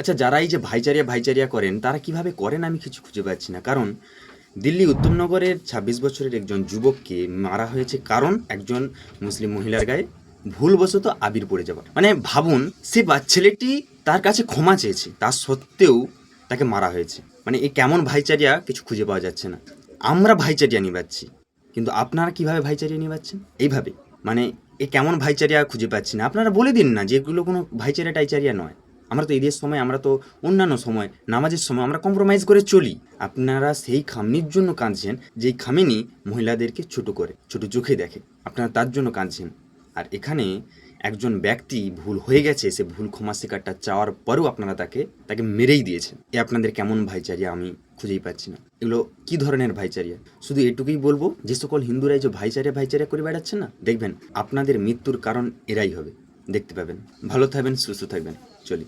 আচ্ছা, যারা এই যে ভাইচারিয়া করেন তারা কিভাবে করেন আমি কিছু খুঁজে পাচ্ছি না। কারণ দিল্লি উত্তমনগরের ২৬ বছরের একজন যুবককে মারা হয়েছে কারণ একজন মুসলিম মহিলার গায়ে ভুলবশত আবির পড়ে যাওয়া। মানে ভাবুন, সে ছেলেটি তার কাছে ক্ষমা চেয়েছে, তা সত্ত্বেও তাকে মারা হয়েছে। মানে এ কেমন ভাইচারিয়া কিছু খুঁজে পাওয়া যাচ্ছে না। আমরা ভাইচারিয়া নিবাচ্ছি, কিন্তু আপনারা কিভাবে ভাইচারিয়া নিবাচ্ছেন? এইভাবে। মানে এ কেমন ভাইচারিয়া খুঁজে পাচ্ছি না। আপনারা বলে দিন না যে এগুলো কোনো ভাইচারিয়া টাইচারিয়া নয়। আমরা তো ঈদের সময়, আমরা তো অন্যান্য সময়, নামাজের সময় আমরা কম্প্রোমাইজ করে চলি। আপনারা সেই খামনির জন্য কাঁদছেন, যেই খামেনি মহিলাদেরকে ছোট করে, ছোট চোখে দেখে। আপনারা তার জন্য কাঁদছেন। আর এখানে একজন ব্যক্তি ভুল হয়ে গেছে, সে ভুল ক্ষমা স্বীকারটা চাওয়ার পরেও আপনারা তাকে মেরেই দিয়েছেন। এ আপনাদের কেমন ভাইচারিয়া আমি খুঁজেই পাচ্ছি না। এগুলো কি ধরনের ভাইচারিয়া? শুধু এটুকুই বলবো, যে সকল হিন্দুরা এই যে ভাইচারিয়া করে বেড়াচ্ছে না, দেখবেন আপনাদের মৃত্যুর কারণ এরাই হবে। দেখতে পাবেন। ভালো থাকবেন, সুস্থ থাকবেন। চলি।